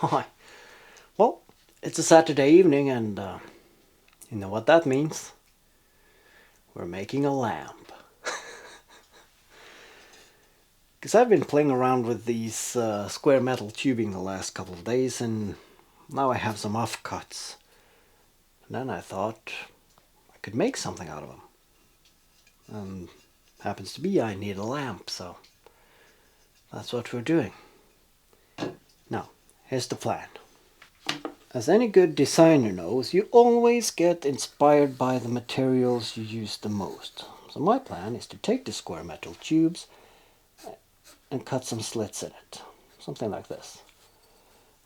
Hi. Well, it's a Saturday evening and you know what that means? We're making a lamp. Because I've been playing around with these square metal tubing the last couple of days and now I have some offcuts. And then I thought I could make something out of them. And happens to be I need a lamp, so that's what we're doing. Now, here's the plan. As any good designer knows, you always get inspired by the materials you use the most. So my plan is to take the square metal tubes and cut some slits in it. Something like this.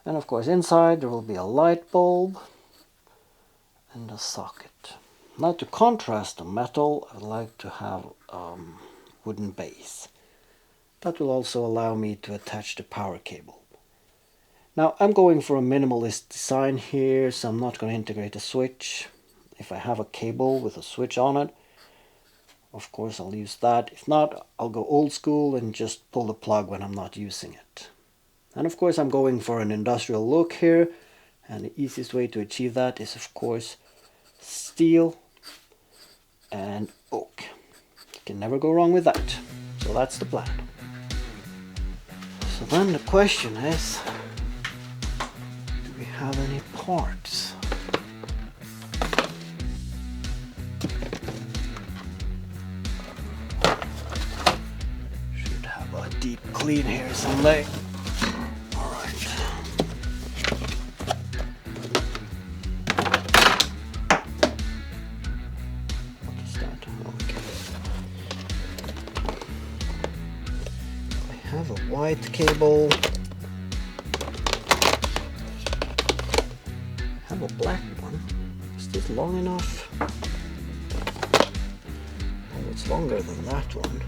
And of course inside there will be a light bulb and a socket. Now to contrast the metal, I'd like to have a wooden base. That will also allow me to attach the power cable. Now I'm going for a minimalist design here, so I'm not going to integrate a switch. If I have a cable with a switch on it, of course I'll use that. If not, I'll go old school and just pull the plug when I'm not using it. And of course I'm going for an industrial look here, and the easiest way to achieve that is of course steel and oak. You can never go wrong with that. So that's the plan. So then the question is, do we have any parts? Should have a deep clean here someday. Alright. What is that? Okay. I have a white cable. I have a black one. Is this long enough? Oh, it's longer than that one.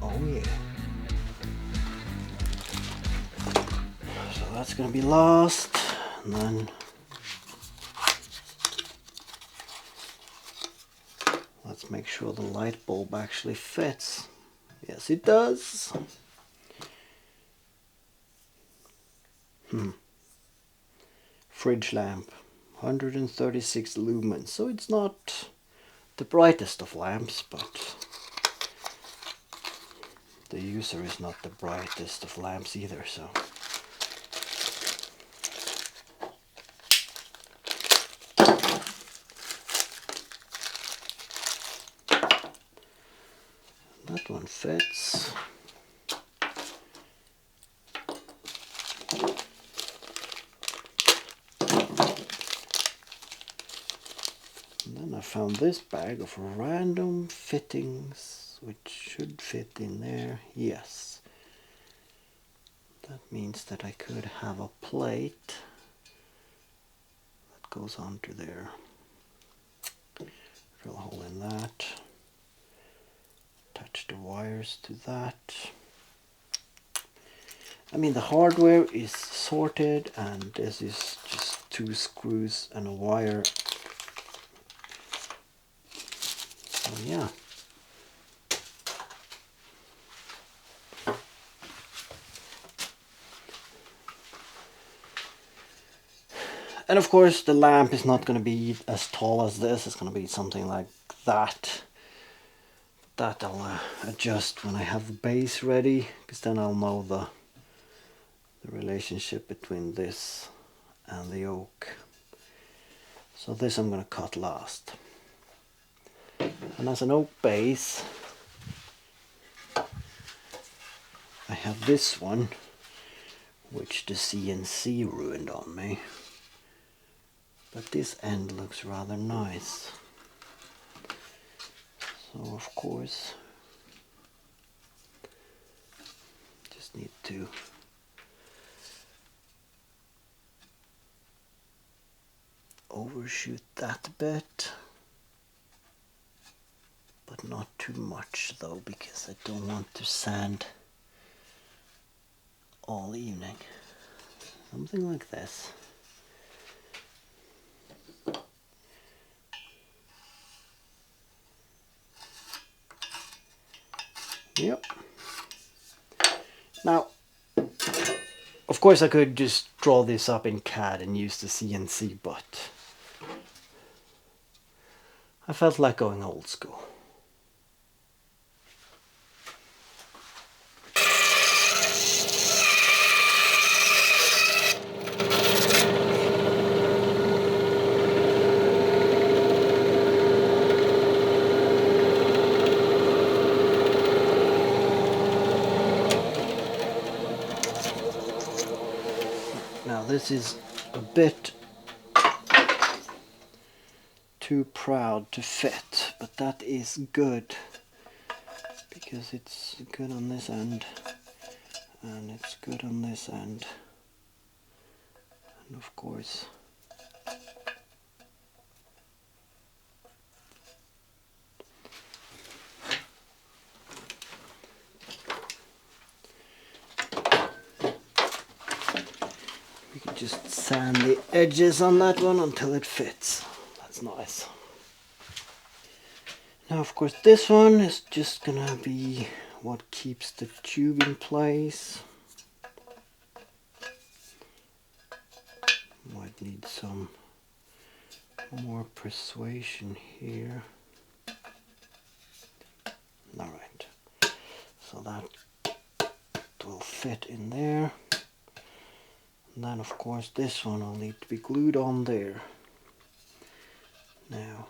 Oh yeah. So that's gonna be last, and then let's make sure the light bulb actually fits. Yes, it does. Fridge lamp, 136 lumens. So it's not the brightest of lamps, but the user is not the brightest of lamps either, so. That one fits. And then I found this bag of random fittings, which should fit in there. Yes. That means that I could have a plate that goes onto there. Drill a hole in that. Attach the wires to that. I mean, the hardware is sorted, and this is just 2 screws and a wire. So yeah. And of course the lamp is not going to be as tall as this. It's going to be something like that. That I'll adjust when I have the base ready, because then I'll know the relationship between this and the oak. So this I'm going to cut last. And as an oak base, I have this one, which the CNC ruined on me. But this end looks rather nice. So of course, just need to overshoot that a bit, but not too much though, because I don't want to sand all evening. Something like this. Of course I could just draw this up in CAD and use the CNC, but I felt like going old school. Now this is a bit too proud to fit, but that is good because it's good on this end and it's good on this end, and of course we can just sand the edges on that one until it fits. That's nice. Now of course this one is just gonna be what keeps the tube in place. Might need some more persuasion here. Alright, so that will fit in there. And then of course this one will need to be glued on there. Now,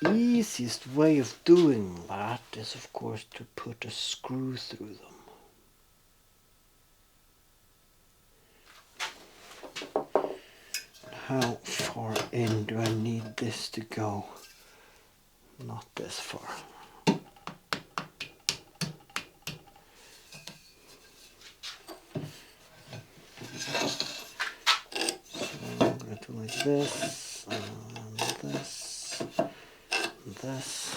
the easiest way of doing that is of course to put a screw through them. How far in do I need this to go? Not this far. I'm going to do like this, and this, and this.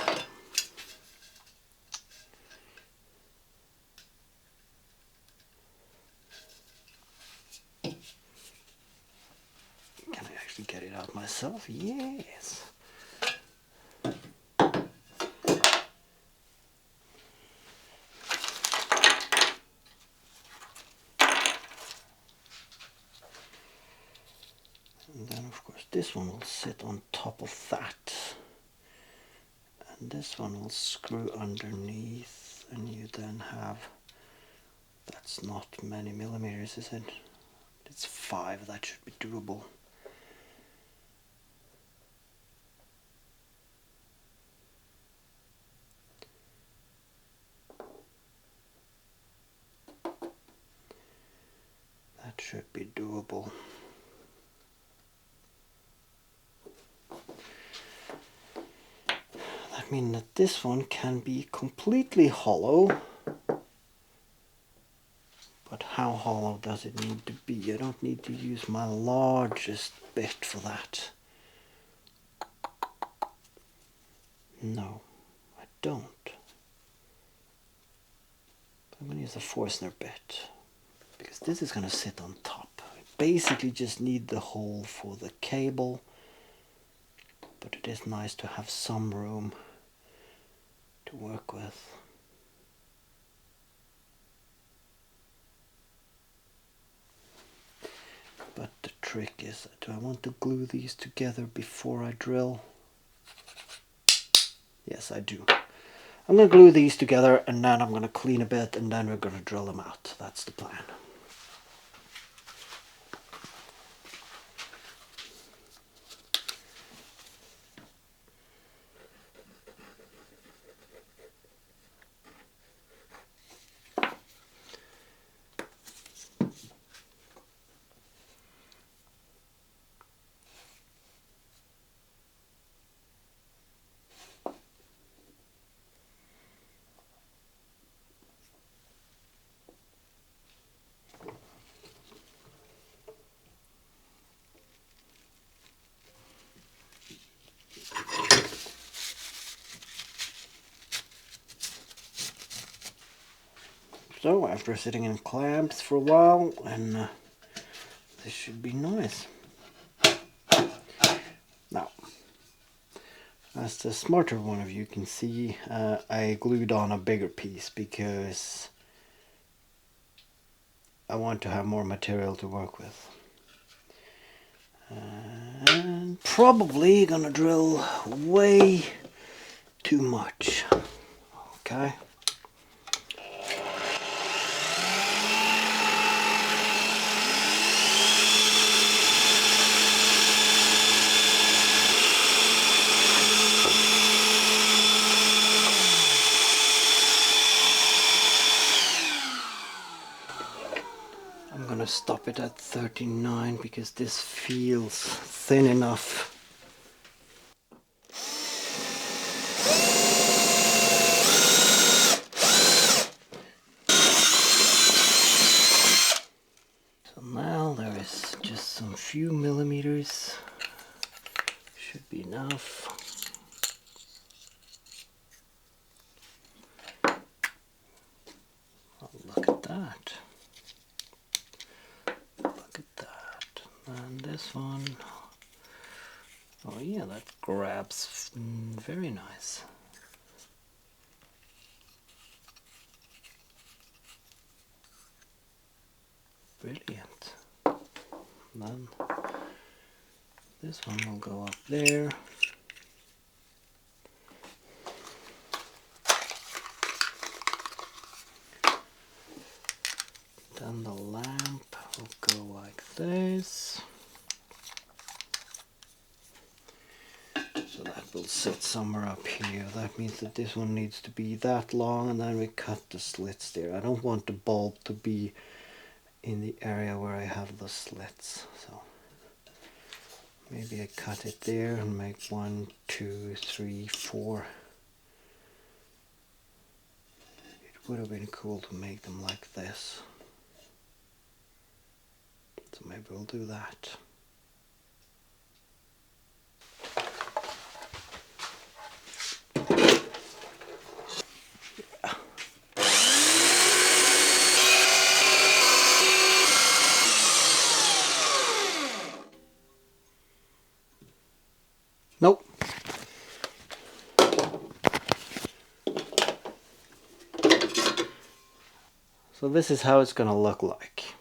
Can I actually get it out myself? Yes. And then of course this one will sit on top of that, and this one will screw underneath, and you then have, that's not many millimeters, is it? It's 5, that should be doable. That should be doable. That means that this one can be completely hollow. But how hollow does it need to be? I don't need to use my largest bit for that. No, I don't. I'm going to use a Forstner bit, because this is going to sit on top. I basically just need the hole for the cable, but it is nice to have some room to work with. But the trick is, do I want to glue these together before I drill? Yes, I do. I'm going to glue these together and then I'm going to clean a bit and then we're going to drill them out. That's the plan. So after sitting in clamps for a while, and this should be nice. Now, as the smarter one of you can see, I glued on a bigger piece because I want to have more material to work with. And probably gonna drill way too much. Okay. I'm gonna stop it at 39 because this feels thin enough. So now there is just some few millimeters. Should be enough. Oh, look at that. Look at that. And this one. Oh yeah, that grabs very nice. Brilliant. And then this one will go up there. Then the lamp will go like this. So that will sit somewhere up here. That means that this one needs to be that long, and then we cut the slits there. I don't want the bulb to be in the area where I have the slits. So maybe I cut it there and make 1, 2, 3, 4. It would have been cool to make them like this. So maybe we'll do that. Nope. So this is how it's gonna look like.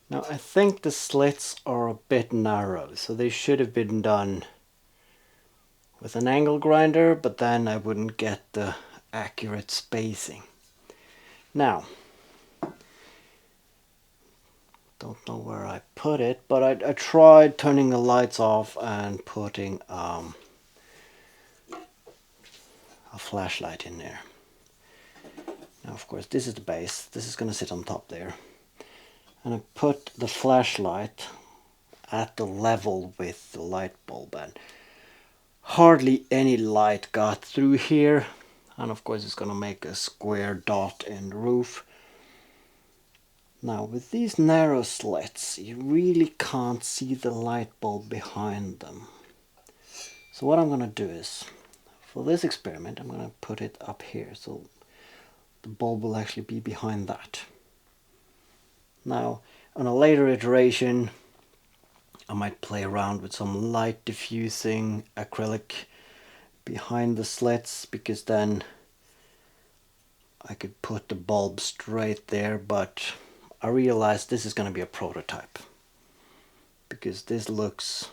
Now I think the slits are a bit narrow, so they should have been done with an angle grinder, but then I wouldn't get the accurate spacing. Now, don't know where I put it, but I tried turning the lights off and putting a flashlight in there. Now of course this is the base, this is going to sit on top there. And I put the flashlight at the level with the light bulb, and hardly any light got through here. And of course it's going to make a square dot in the roof. Now with these narrow slits you really can't see the light bulb behind them. So what I'm going to do is, for this experiment I'm going to put it up here so the bulb will actually be behind that. Now on a later iteration I might play around with some light diffusing acrylic behind the slits, because then I could put the bulb straight there, but I realized this is going to be a prototype because this looks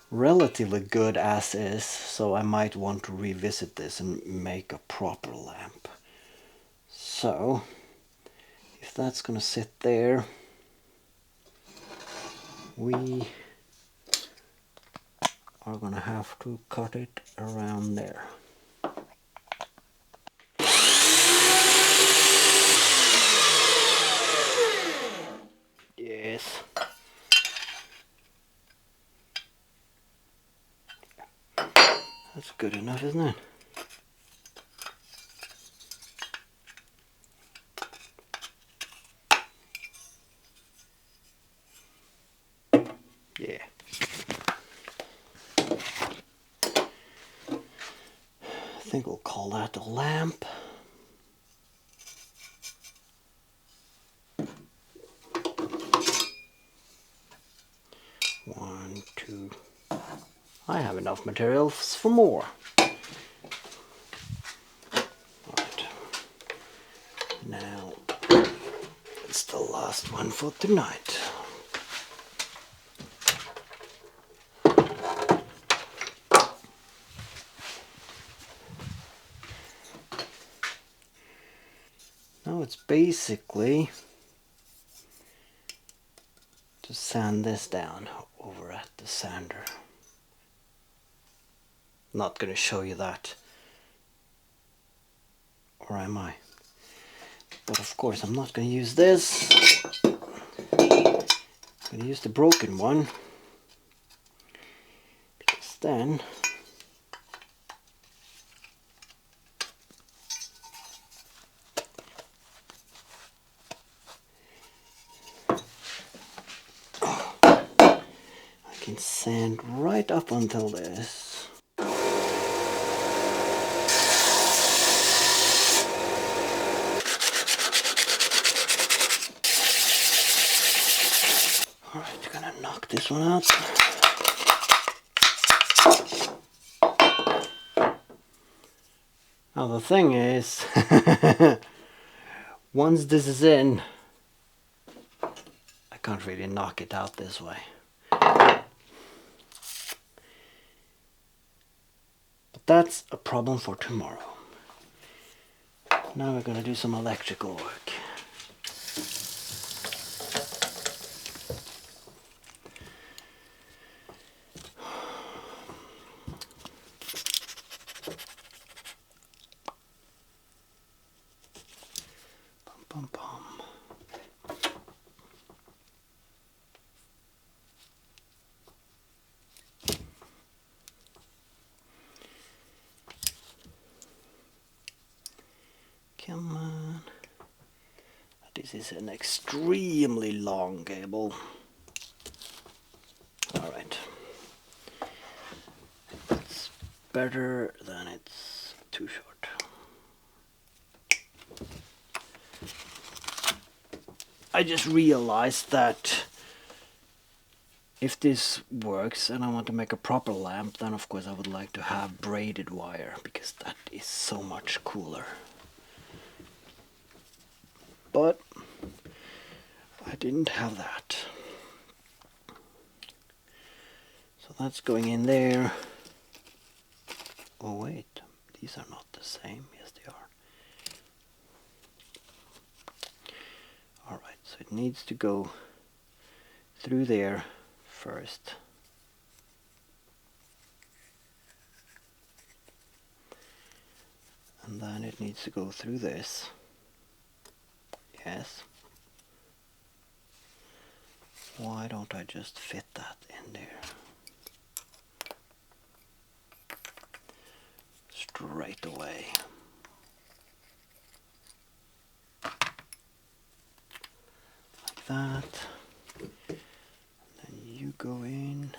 relatively good as is, so I might want to revisit this and make a proper lamp. So if that's going to sit there, we are going to have to cut it around there. Yes. That's good enough, isn't it? Yeah. I think we'll call that a lamp. One, two. I have enough materials for more. Right. Now that's the last one for tonight. Now it's basically to sand this down over at the sander. Not going to show you that, or am I? But of course I'm not going to use this. I'm going to use the broken one, because then I can sand right up until this. Alright, gonna knock this one out. Now the thing is, once this is in, I can't really knock it out this way. But that's a problem for tomorrow. Now we're gonna do some electrical work. Bum, bum. Come on. This is an extremely long cable. Alright. It's better than it's too short. I just realized that if this works and I want to make a proper lamp, then of course I would like to have braided wire, because that is so much cooler. But I didn't have that. So that's going in there. Oh wait, these are not the same. Yes, they are. Alright, so it needs to go through there first. And then it needs to go through this. Yes. Why don't I just fit that in there? Straight away. Like that. And then you go in.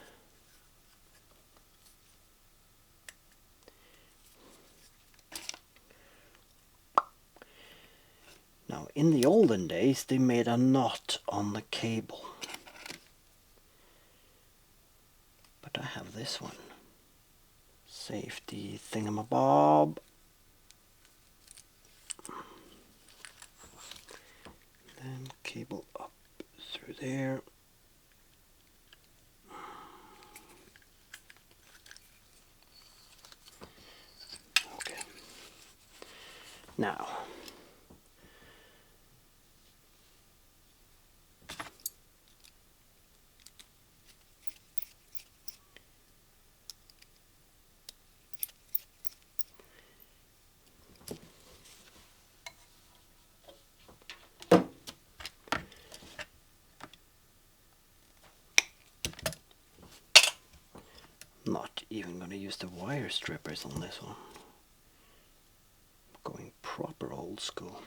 Now, in the olden days, they made a knot on the cable. But I have this one. Safety thingamabob. Then cable up through there. Okay. Now, not even going to use the wire strippers on this one. Going proper old school.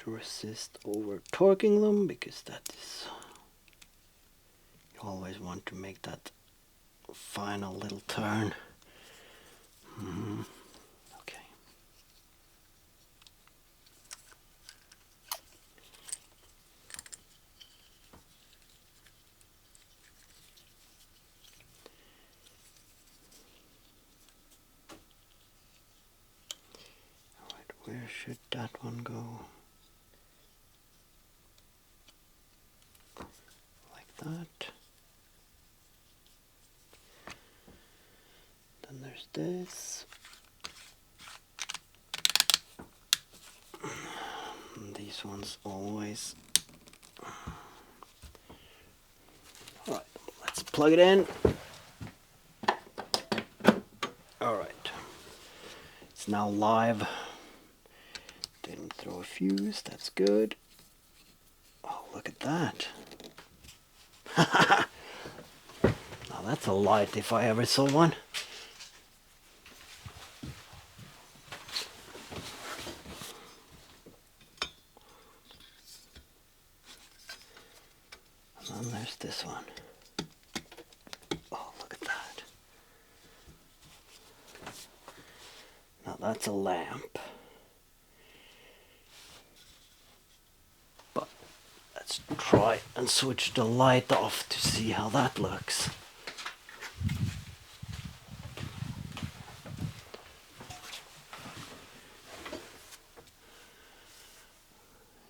to resist over torquing them, because that is, you always want to make that final little turn. Okay. Alright, where should that one go? Like that. Then there's this. And these ones always. Alright, let's plug it in. Alright, it's now live. Didn't throw a fuse, that's good. Oh, look at that. Now that's a light if I ever saw one. And then there's this one. Oh, look at that. Now that's a lamp. But let's try and switch the light off to see how that looks.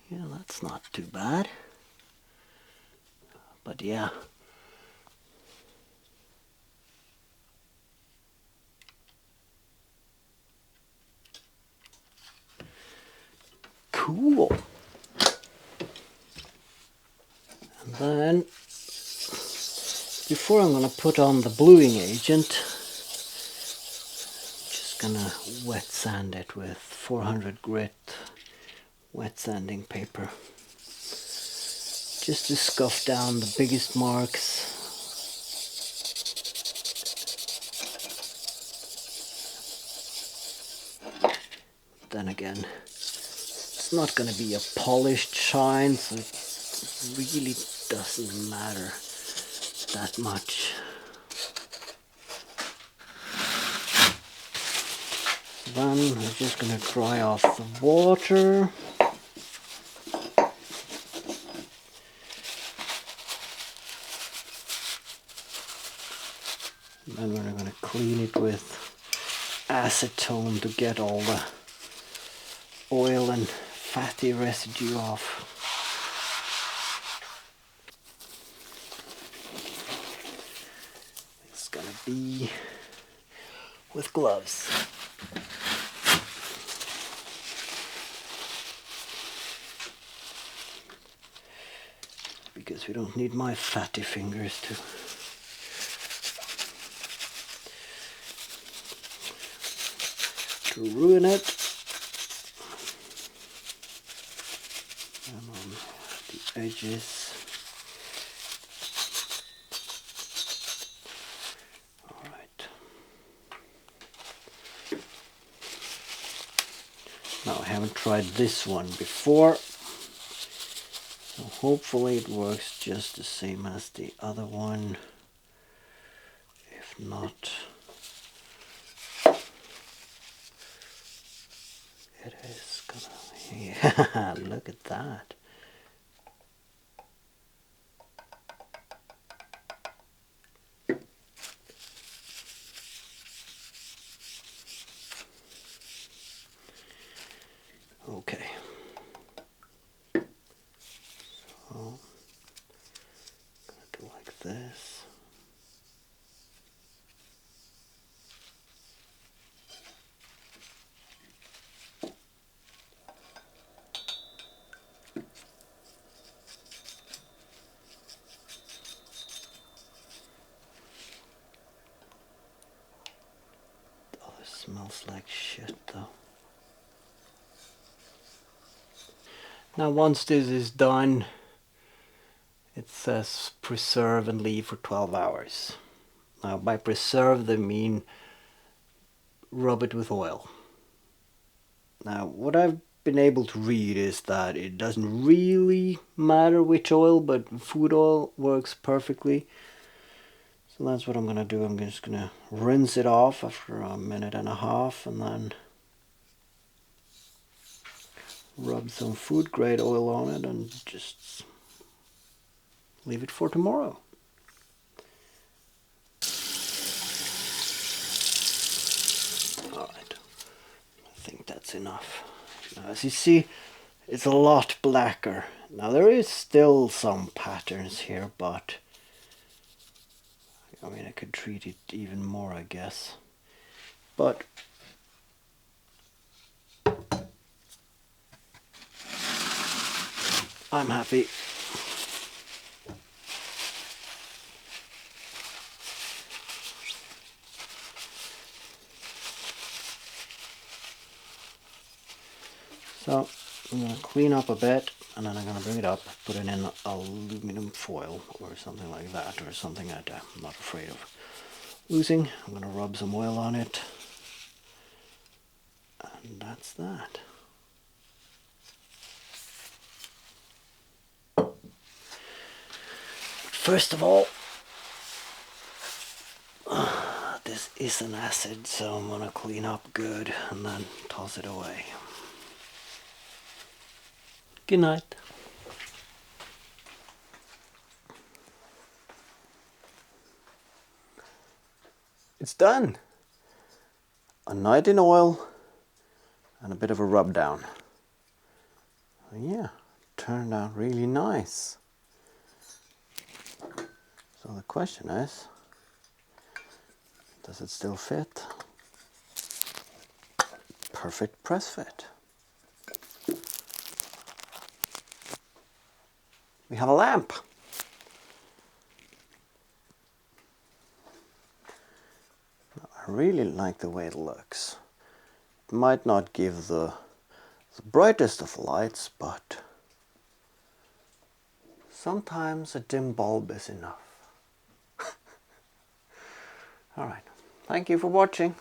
Yeah, that's not too bad. But yeah. Cool. And then, before I'm going to put on the bluing agent, just going to wet sand it with 400 grit wet sanding paper. Just to scuff down the biggest marks. Then again, it's not going to be a polished shine, so it really doesn't matter that much. Then we're just going to dry off the water. And then we're going to clean it with acetone to get all the oil and fatty residue off. It's going to be with gloves. Because we don't need my fatty fingers to ruin it. And on the edges. Alright. Now I haven't tried this one before. So hopefully it works just the same as the other one. If not, it is gonna, yeah, look at that. Okay. So, I'm gonna do like this. Oh, it smells like shit though. Now once this is done, it says preserve and leave for 12 hours. Now by preserve they mean rub it with oil. Now what I've been able to read is that it doesn't really matter which oil, but food oil works perfectly. So that's what I'm gonna do. I'm just gonna rinse it off after a minute and a half, and then rub some food grade oil on it and just leave it for tomorrow. Alright, I think that's enough. Now, as you see, it's a lot blacker. Now there is still some patterns here, but I mean, I could treat it even more, I guess. But I'm happy. So I'm going to clean up a bit, and then I'm going to bring it up, put it in aluminum foil or something like that, or something that I'm not afraid of losing. I'm going to rub some oil on it, and that's that. First of all, this is an acid, so I'm going to clean up good and then toss it away. Good night. It's done. A night in oil and a bit of a rub down. Yeah, turned out really nice. So the question is, does it still fit? Perfect press fit. We have a lamp. I really like the way it looks. It might not give the brightest of lights, but sometimes a dim bulb is enough. Alright, thank you for watching.